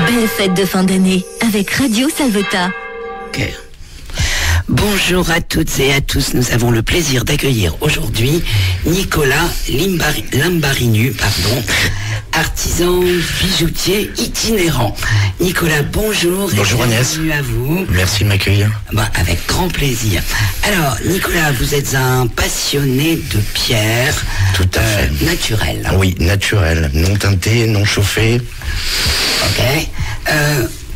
Belle fête de fin d'année avec Radio Salvetat. Okay. Bonjour à toutes et à tous, nous avons le plaisir d'accueillir aujourd'hui Nicolas Lambarinu, artisan bijoutier itinérant. Nicolas, bonjour. Bonjour Agnès. Bienvenue à vous. Merci de m'accueillir. Avec grand plaisir. Alors, Nicolas, vous êtes un passionné de pierre. Tout à fait. Naturelle. Oui, naturelle, non teintée, non chauffée. Ok.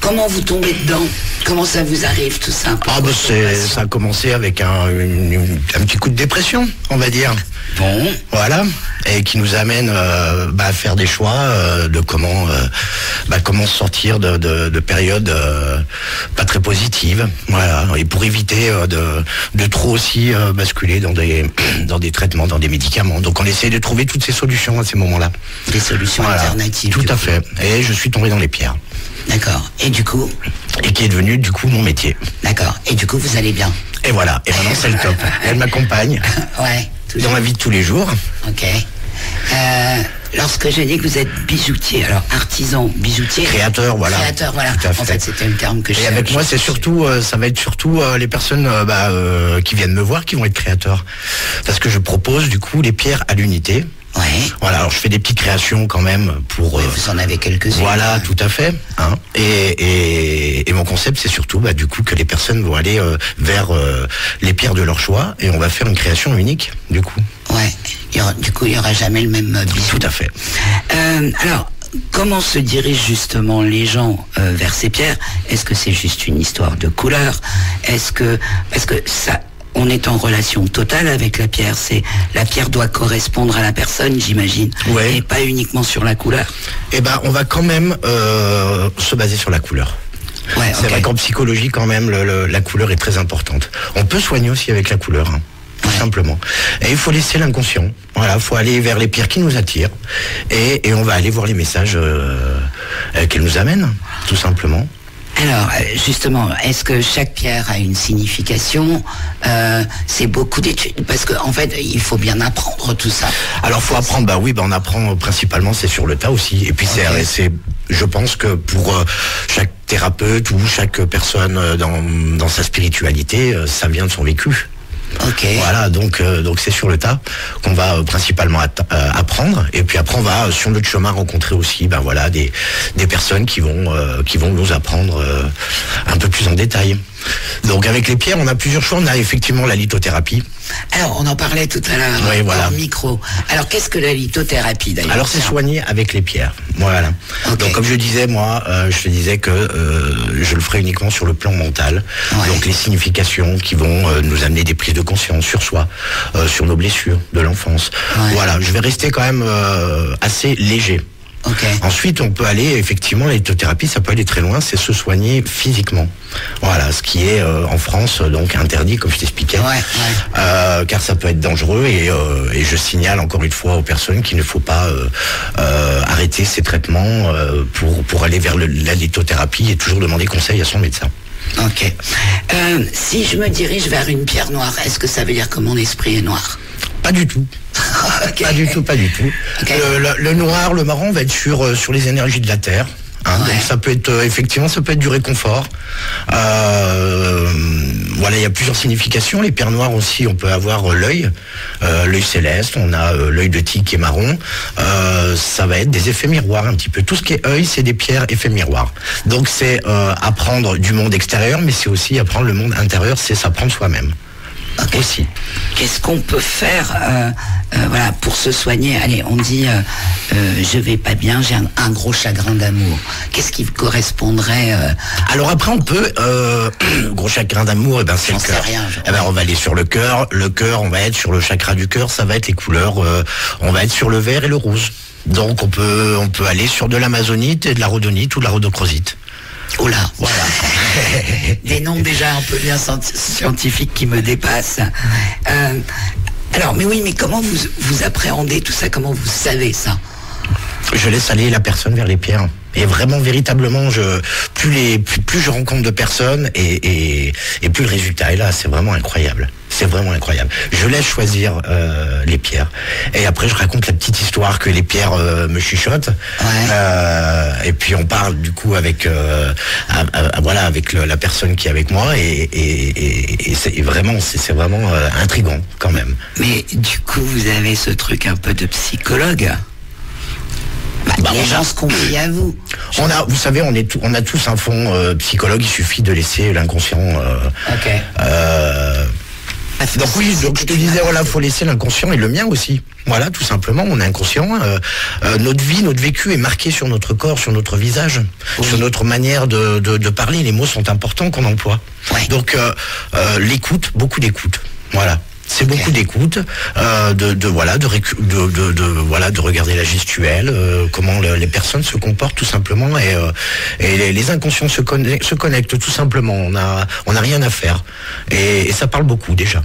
Comment vous tombez dedans? Comment ça vous arrive tout ça? Ça a commencé avec un petit coup de dépression, on va dire. Bon. Voilà. Et qui nous amène à faire des choix de comment sortir de périodes pas très positives. Voilà. Et pour éviter de trop aussi basculer dans des traitements, dans des médicaments. Donc on essaie de trouver toutes ces solutions à ces moments-là. Des solutions alternatives. Tout à fait. Et je suis tombé dans les pierres. D'accord. Et du coup? Et qui est devenu du coup mon métier. D'accord. Et du coup vous allez bien? Et voilà. Et maintenant c'est le top. Elle m'accompagne. Ouais. Dans la vie de tous les jours. Ok. Lorsque j'ai dit que vous êtes bijoutier, alors artisan, bijoutier. Créateur, voilà. Créateur, voilà. En fait, c'était le terme que je cherchais. Et avec moi, c'est surtout, ça va être surtout les personnes qui viennent me voir qui vont être créateurs. Parce que je propose du coup les pierres à l'unité. Ouais. Voilà, alors je fais des petites créations quand même pour... Oui, vous en avez quelques-unes. Voilà, tout à fait. Hein. Et mon concept, c'est surtout du coup que les personnes vont aller vers les pierres de leur choix et on va faire une création unique, du coup. Ouais, du coup, il n'y aura jamais le même bijou. Tout à fait. Alors, comment se dirigent justement les gens vers ces pierres? Est-ce que c'est juste une histoire de couleur? Parce que ça... On est en relation totale avec la pierre. La pierre doit correspondre à la personne, j'imagine. Ouais. Et pas uniquement sur la couleur. Eh ben, on va quand même se baser sur la couleur. Ouais, c'est vrai qu'en psychologie, quand même, la couleur est très importante. On peut soigner aussi avec la couleur, hein, tout simplement. Et il faut laisser l'inconscient. Voilà, il faut aller vers les pierres qui nous attirent. Et on va aller voir les messages qu'elles nous amènent, tout simplement. Alors, justement, est-ce que chaque pierre a une signification? C'est beaucoup d'études, parce qu'en fait, il faut bien apprendre tout ça. Alors, il faut apprendre, on apprend principalement, c'est sur le tas aussi. Et puis, je pense que pour chaque thérapeute ou chaque personne dans sa spiritualité, ça vient de son vécu. Ok. Voilà, donc c'est sur le tas qu'on va principalement apprendre, et puis après on va sur notre chemin rencontrer aussi des personnes qui vont nous apprendre un peu plus en détail. Donc avec les pierres, on a plusieurs choix. On a effectivement la lithothérapie. Alors on en parlait tout à l'heure, oui, voilà. Hors micro. Alors qu'est-ce que la lithothérapie d'ailleurs? Alors c'est soigner avec les pierres. Voilà. Okay. Donc comme je disais, moi, je te disais que je le ferai uniquement sur le plan mental. Ouais. Donc les significations qui vont nous amener des prises de conscience sur soi, sur nos blessures de l'enfance. Ouais. Voilà, je vais rester quand même assez léger. Okay. Ensuite, on peut aller, effectivement, la lithothérapie, ça peut aller très loin, c'est se soigner physiquement. Voilà, ce qui est en France donc interdit, comme je t'expliquais, car ça peut être dangereux et je signale encore une fois aux personnes qu'il ne faut pas arrêter ces traitements pour aller vers la lithothérapie et toujours demander conseil à son médecin. Ok. Si je me dirige vers une pierre noire, est-ce que ça veut dire que mon esprit est noir? Pas du tout. Okay. Pas du tout. Okay. Le noir, le marron va être sur les énergies de la terre. Hein, ouais. Donc ça peut être effectivement, ça peut être du réconfort. Voilà, il y a plusieurs significations. Les pierres noires aussi, on peut avoir l'œil céleste. On a l'œil de tigre qui est marron. Ça va être des effets miroirs un petit peu. Tout ce qui est œil, c'est des pierres effets miroirs. Donc c'est apprendre du monde extérieur, mais c'est aussi apprendre le monde intérieur. C'est s'apprendre soi-même. Okay. Aussi. Qu'est-ce qu'on peut faire pour se soigner? Allez, on dit je vais pas bien, j'ai un gros chagrin d'amour. Qu'est-ce qui correspondrait Alors après on peut gros chagrin d'amour, c'est le cœur. On va aller sur le cœur. Le cœur, on va être sur le chakra du cœur. Ça va être les couleurs. On va être sur le vert et le rouge. Donc on peut aller sur de l'amazonite et de la rhodonite ou de la rhodochrosite. Oh là, voilà. Des noms déjà un peu bien scientifiques qui me dépassent. Alors, mais comment vous appréhendez tout ça? Comment vous savez ça? Je laisse aller la personne vers les pierres. Et vraiment, véritablement, plus je rencontre de personnes et plus le résultat est là. C'est vraiment incroyable. C'est vraiment incroyable. Je laisse choisir les pierres. Et après, je raconte la petite histoire que les pierres me chuchotent. Ouais. Et puis on parle du coup avec avec la personne qui est avec moi et c'est vraiment intriguant quand même. Mais du coup, vous avez ce truc un peu de psychologue. Les gens se confient à vous. Vous savez, on a tous un fond psychologue. Il suffit de laisser l'inconscient. Donc oui, donc je te disais, voilà, faut laisser l'inconscient et le mien aussi. Voilà, tout simplement, on est inconscient. Notre vie, notre vécu est marqué sur notre corps, sur notre visage, sur notre manière de parler. Les mots sont importants qu'on emploie. Ouais. Donc l'écoute, beaucoup d'écoute. Voilà. C'est beaucoup d'écoute, de regarder la gestuelle, comment les personnes se comportent tout simplement et les inconscients se connectent tout simplement. On a rien à faire et ça parle beaucoup déjà.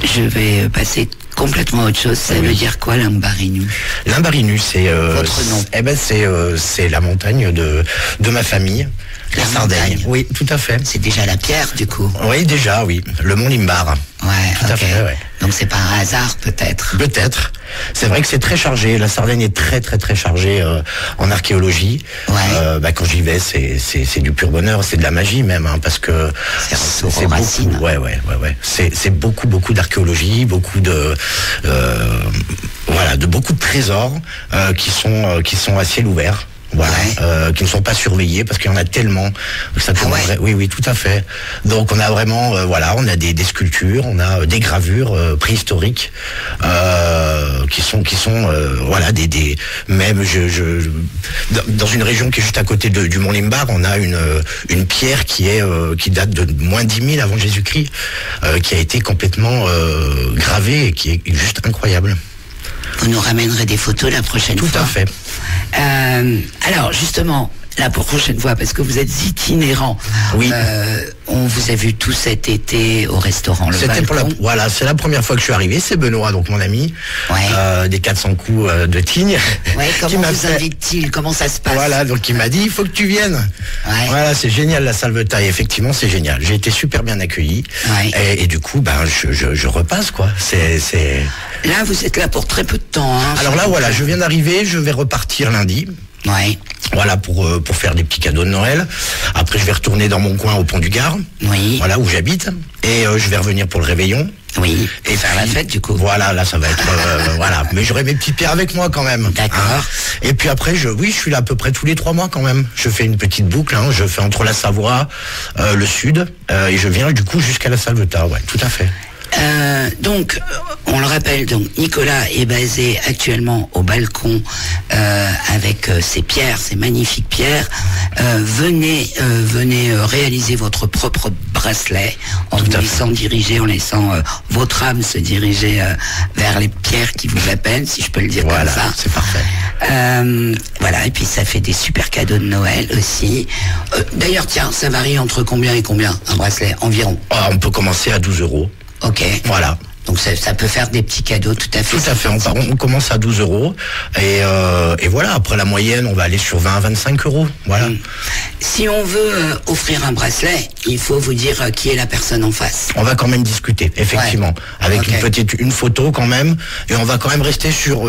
Je vais passer complètement à autre chose. Ça veut dire quoi, l'Imbarinu? L'Imbarinu, c'est votre nom. C'est la montagne de ma famille. La Sardaigne. Oui, tout à fait. C'est déjà la pierre, du coup. Oui, déjà, oui. Le mont Limbar. Ouais, tout à fait, ouais. Donc c'est pas un hasard, peut-être. Peut-être. C'est vrai que c'est très chargé. La Sardaigne est très, très, très chargée en archéologie. Ouais. Quand j'y vais, c'est du pur bonheur. C'est de la magie même, parce que c'est beaucoup. Ouais. C'est beaucoup d'archéologie, beaucoup de beaucoup de trésors qui sont à ciel ouvert. Voilà, qui ne sont pas surveillés parce qu'il y en a tellement. Ça oui, tout à fait. Donc on a vraiment, on a des sculptures, on a des gravures préhistoriques qui sont même dans une région qui est juste à côté du Mont Limbar, on a une pierre qui date de moins 10 000 avant Jésus-Christ, qui a été complètement gravée et qui est juste incroyable. Vous nous ramènerez des photos la prochaine fois. Tout à fait. Alors justement, la prochaine fois, parce que vous êtes itinérant. Oui. On vous a vu tout cet été au restaurant Le Balcon. C'est la première fois que je suis arrivé. C'est Benoît, donc mon ami, des 400 coups de Tignes. Ouais, comment vous invite-t-il? Comment ça se passe? Voilà, donc il m'a dit, il faut que tu viennes. Ouais. Voilà, c'est génial la Salvetat. Et effectivement, c'est génial. J'ai été super bien accueilli. Ouais. Et du coup, je repasse, quoi. Là, vous êtes là pour très peu de temps. Alors là, je viens d'arriver. Je vais repartir lundi. Ouais. Voilà, pour faire des petits cadeaux de Noël. Après, je vais retourner dans mon coin au Pont du Gard. Oui. Voilà, où j'habite. Et je vais revenir pour le réveillon. Oui. Et faire la fête, du coup. Voilà, là, ça va être... Mais j'aurai mes petites pierres avec moi, quand même. D'accord. Et puis après, je suis là à peu près tous les 3 mois, quand même. Je fais une petite boucle, je fais entre la Savoie, le Sud, et je viens, du coup, jusqu'à la Salvetat. Ouais, tout à fait. Donc, on le rappelle, Nicolas est basé actuellement au Balcon avec ces pierres, ces magnifiques pierres. Venez réaliser votre propre bracelet en laissant votre âme se diriger vers les pierres qui vous appellent, si je peux le dire comme ça. C'est parfait. Et puis ça fait des super cadeaux de Noël aussi. D'ailleurs, tiens, ça varie entre combien et combien un bracelet environ? On peut commencer à 12 €. Ok. Voilà. Donc ça peut faire des petits cadeaux tout à fait. Tout à fait. On commence à 12 € et voilà. Après la moyenne, on va aller sur 20 à 25 €. Voilà. Si on veut offrir un bracelet, il faut vous dire qui est la personne en face. On va quand même discuter, effectivement, avec une photo quand même, et on va quand même rester sur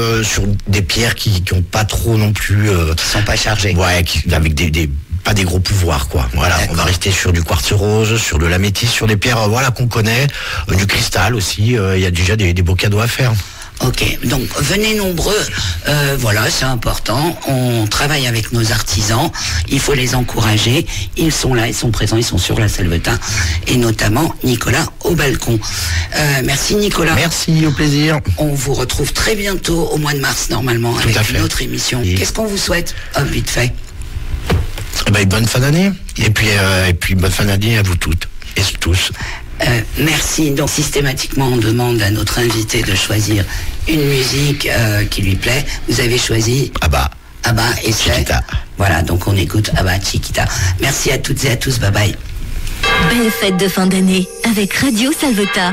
des pierres qui ont pas trop non plus, qui sont pas chargées. Ouais, avec pas des gros pouvoirs, quoi. Voilà, on va rester sur du quartz rose, sur de l'améthyste, sur des pierres qu'on connaît, du cristal aussi. Il y a déjà des beaux cadeaux à faire. Ok, donc venez nombreux, c'est important, on travaille avec nos artisans, il faut les encourager, ils sont là, ils sont présents, ils sont sur la Salvetat, et notamment Nicolas au Balcon. Merci Nicolas. Merci, au plaisir. On vous retrouve très bientôt, au mois de mars normalement, avec une autre émission. Qu'est-ce qu'on vous souhaite? Vite fait. Bonne fin d'année, et puis bonne fin d'année à vous toutes et tous. Merci. Donc systématiquement on demande à notre invité de choisir une musique qui lui plaît. Vous avez choisi Abba et Chiquita. Voilà, donc on écoute Abba Chiquita. Merci à toutes et à tous, bye bye. Belle fête de fin d'année avec Radio Salvetat.